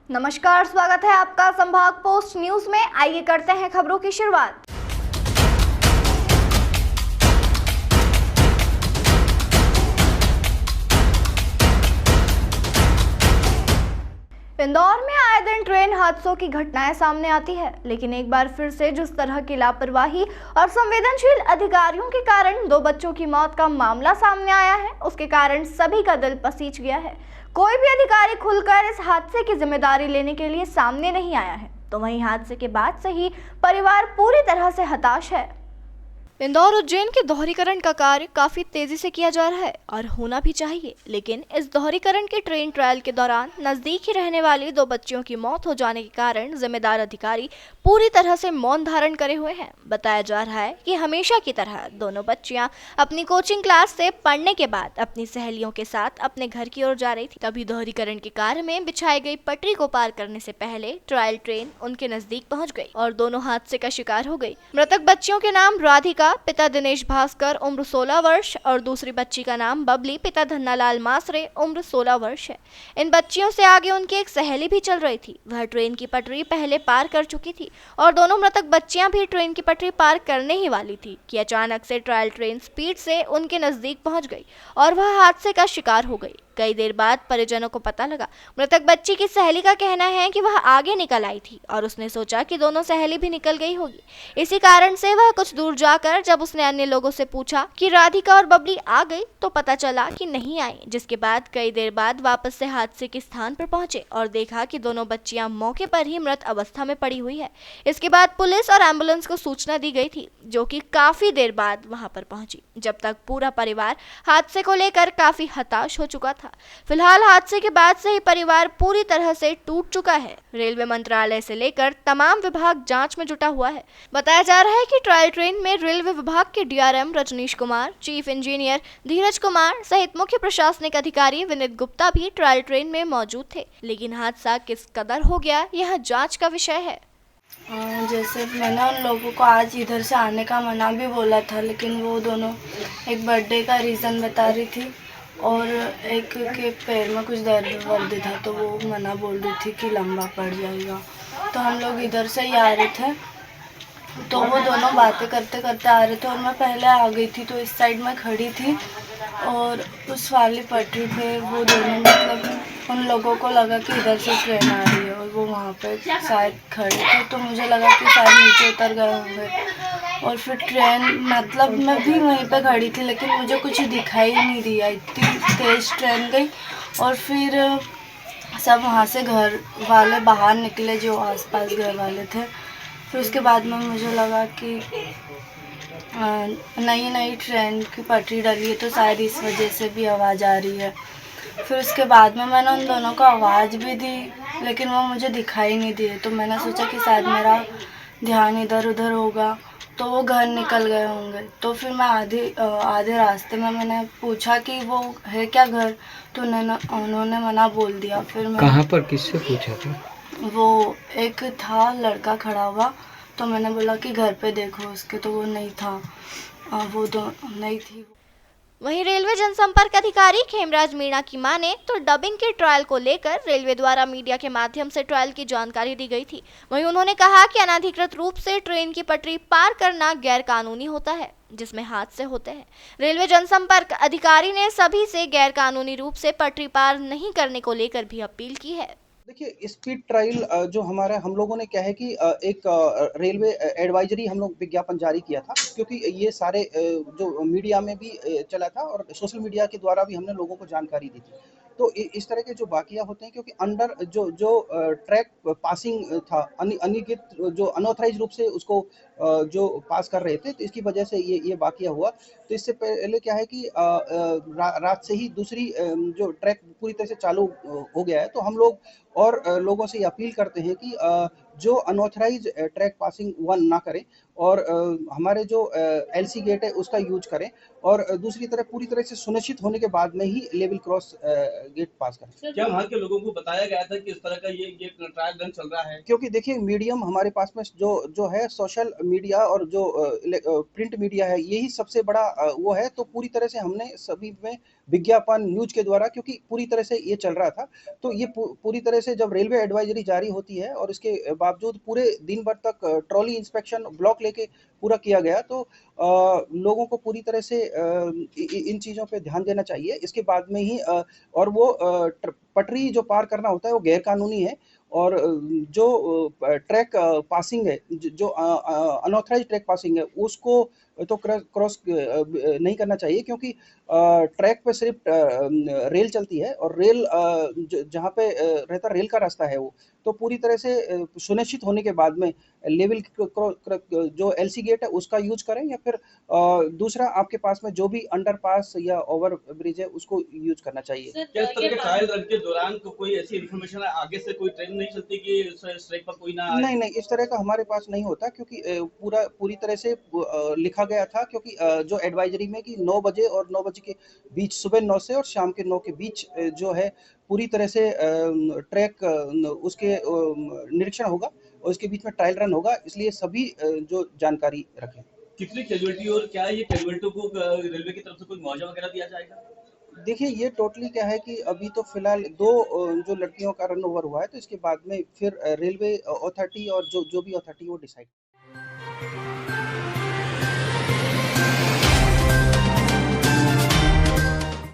नमस्कार, स्वागत है आपका संभाग पोस्ट न्यूज में। आइए करते हैं खबरों की शुरुआत। इंदौर में आए दिन ट्रेन हादसों की घटनाएं सामने आती है, लेकिन एक बार फिर से जिस तरह की लापरवाही और संवेदनशील अधिकारियों के कारण 2 बच्चों की मौत का मामला सामने आया है, उसके कारण सभी का दिल पसीज गया है। कोई भी अधिकारी खुलकर इस हादसे की जिम्मेदारी लेने के लिए सामने नहीं आया है, तो वहीं हादसे के बाद से ही परिवार पूरी तरह से हताश है। इंदौर उज्जैन के दोहरीकरण का कार्य काफी तेजी से किया जा रहा है और होना भी चाहिए, लेकिन इस दोहरीकरण के ट्रेन ट्रायल के दौरान नजदीक ही रहने वाली 2 बच्चियों की मौत हो जाने के कारण जिम्मेदार अधिकारी पूरी तरह से मौन धारण करे हुए हैं। बताया जा रहा है कि हमेशा की तरह दोनों बच्चियां अपनी कोचिंग क्लास से पढ़ने के बाद अपनी सहेलियों के साथ अपने घर की ओर जा रही थी, तभी दोहरीकरण के कार्य में बिछाई गई पटरी को पार करने से पहले ट्रायल ट्रेन उनके नजदीक पहुंच गई और दोनों हादसे का शिकार हो गई। मृतक बच्चियों के नाम राधिका, पिता दिनेश भास्कर, उम्र 16 वर्ष और दूसरी बच्ची का नाम बबली, पिता धन्नालाल मासरे, उम्र 16 वर्ष है। इन बच्चियों से आगे उनकी एक सहेली भी चल रही थी। वह ट्रेन की पटरी पहले पार कर चुकी थी और दोनों मृतक बच्चियां भी ट्रेन की पटरी पार करने ही वाली थी कि अचानक से ट्रायल ट्रेन स्पीड से उनके नजदीक पहुंच गई और वह हादसे का शिकार हो गई। कई देर बाद परिजनों को पता लगा। मृतक बच्ची की सहेली का कहना है कि वह आगे निकल आई थी और उसने सोचा कि दोनों सहेली भी निकल गई होगी। इसी कारण से वह कुछ दूर जाकर जब उसने अन्य लोगों से पूछा कि राधिका और बबली आ गई, तो पता चला कि नहीं आई। जिसके बाद कई देर बाद वापस से हादसे के स्थान पर पहुंचे और देखा कि दोनों बच्चियां मौके पर ही मृत अवस्था में पड़ी हुई है। इसके बाद पुलिस और एम्बुलेंस को सूचना दी गई थी, जो कि काफी देर बाद वहां पर पहुंची, जब तक पूरा परिवार हादसे को लेकर काफी हताश हो चुका था। फिलहाल हादसे के बाद से ही परिवार पूरी तरह से टूट चुका है। रेलवे मंत्रालय से लेकर तमाम विभाग जांच में जुटा हुआ है। बताया जा रहा है कि ट्रायल ट्रेन में रेलवे विभाग के DRM Rajnish Kumar, chief engineer Dheeraj Kumar सहित मुख्य प्रशासनिक अधिकारी विनीत गुप्ता भी ट्रायल ट्रेन में मौजूद थे, लेकिन हादसा किस कदर हो गया यह जांच का विषय है। जैसे मैंने उन लोगों को आज इधर से आने का मना भी बोला था, लेकिन वो दोनों एक बर्थडे का रीज़न बता रही थी और एक के पैर में कुछ दर्द वर्द था, तो वो मना बोल रही थी कि लंबा पड़ जाएगा। तो हम लोग इधर से ही आ रहे थे, तो वो दोनों बातें करते करते आ रहे थे और मैं पहले आ गई थी, तो इस साइड में खड़ी थी और उस वाली पटरी पे वो दोनों मतलब उन लोगों को लगा कि इधर से ट्रेन आ रही है और वो वहाँ पे शायद खड़े थे, तो मुझे लगा कि शायद नीचे उतर गए होंगे। और फिर ट्रेन मतलब मैं भी वहीं पे खड़ी थी, लेकिन मुझे कुछ दिखाई नहीं दिया, इतनी तेज़ ट्रेन गई। और फिर सब वहाँ से घर वाले बाहर निकले, जो आसपास घर वाले थे। फिर उसके बाद में मुझे लगा कि नई ट्रेन की पटरी डली है, तो शायद इस वजह से भी आवाज़ आ रही है। फिर उसके बाद में मैंने उन दोनों को आवाज़ भी दी, लेकिन वो मुझे दिखाई नहीं दिए, तो मैंने सोचा कि शायद मेरा ध्यान इधर उधर होगा, तो वो घर निकल गए होंगे। तो फिर मैं आधे रास्ते में मैंने पूछा कि वो है क्या घर, तो उन्होंने मना बोल दिया। फिर मैं कहाँ पर किससे पूछा था? वो एक था लड़का खड़ा हुआ, तो मैंने बोला कि घर पे देखो उसके, तो वो नहीं था, वो दो नहीं थी। वहीं रेलवे जनसंपर्क अधिकारी खेमराज मीणा की माने तो डबिंग के ट्रायल को लेकर रेलवे द्वारा मीडिया के माध्यम से ट्रायल की जानकारी दी गई थी। वहीं उन्होंने कहा कि अनधिकृत रूप से ट्रेन की पटरी पार करना गैर कानूनी होता है, जिसमें हादसे होते हैं। रेलवे जनसंपर्क अधिकारी ने सभी से गैर कानूनी रूप से पटरी पार नहीं करने को लेकर भी अपील की है। देखिए, स्पीड ट्रायल जो हमारा हम लोगों ने क्या है कि एक रेलवे एडवाइजरी हम लोग विज्ञापन जारी किया था, क्योंकि ये सारे जो मीडिया में भी चला था और सोशल मीडिया के द्वारा भी हमने लोगों को जानकारी दी थी। तो इस तरह के जो वाकया होते हैं, क्योंकि अंडर जो ट्रैक पासिंग था, अनियमित जो अनऑथराइज रूप से उसको जो पास कर रहे थे, तो इसकी वजह से ये वाकया हुआ। तो इससे पहले क्या है कि रात से ही दूसरी जो ट्रैक पूरी तरह से चालू हो गया है, तो हम लोग और लोगों से ये अपील करते हैं कि जो अनऑथराइज ट्रैक पासिंग वन ना करें और हमारे जो एलसी गेट है उसका यूज करें, और दूसरी तरफ पूरी तरह से सुनिश्चित होने के बाद में ही लेवल क्रॉस गेट पास करें। क्या वहाँ के लोगों को बताया गया था कि इस तरह का ये ट्रायल रन चल रहा है? क्योंकि देखिए, मीडियम हमारे पास में जो है सोशल मीडिया और जो प्रिंट मीडिया है, यही सबसे बड़ा वो है, तो पूरी तरह से हमने सभी में विज्ञापन न्यूज के द्वारा, क्योंकि पूरी तरह से ये चल रहा था। तो ये पूरी तरह से जब रेलवे एडवाइजरी जारी होती है और इसके बावजूद पूरे दिन भर तक ट्रॉली इंस्पेक्शन ब्लॉक लेके पूरा किया गया, तो लोगों को पूरी तरह से इन चीज़ों पे ध्यान देना चाहिए। इसके बाद में ही और वो पटरी जो पार करना होता है वो गैर कानूनी है, और जो ट्रैक पासिंग है, जो अनऑथराइज ट्रैक पासिंग है, उसको तो क्रॉस नहीं करना चाहिए, क्योंकि ट्रैक पे सिर्फ रेल चलती है, और रेल जहाँ पे रहता रेल का रास्ता है वो, तो पूरी तरह से सुनिश्चित होने के बाद में लेवल जो एलसी गेट है उसका यूज करें, या फिर दूसरा आपके पास में जो भी अंडरपास या ओवर ब्रिज है उसको यूज करना चाहिए। क्या इस तरह के ट्रायल रन के दौरान कोई ऐसी इन्फॉर्मेशन आगे से कोई ट्रेन नहीं चलती कि इस ट्रैक पर कोई ना आए? नहीं, नहीं, इस तरह का हमारे पास नहीं होता, क्योंकि पूरी तरह से लिखा गया था, क्योंकि जो एडवाइजरी में कि 9 बजे और 9 बजे के बीच, सुबह 9 से और शाम के 9 के बीच जो है पूरी तरह से ट्रैक उसके निरीक्षण होगा, और इसके बीच में ट्रायल रन होगा, इसलिए सभी जो जानकारी रखें। कितनी कैजुअलिटी और क्या ये कैजुअलिटी को रेलवे की तरफ से कोई मुआवजा वगैरह दिया जाएगा? देखिए, ये टोटली क्या है कि अभी तो फिलहाल 2 जो लड़कियों का रन ओवर हुआ है, तो इसके बाद में फिर रेलवे अथॉरिटी और जो भी अथॉरिटी वो डिसाइड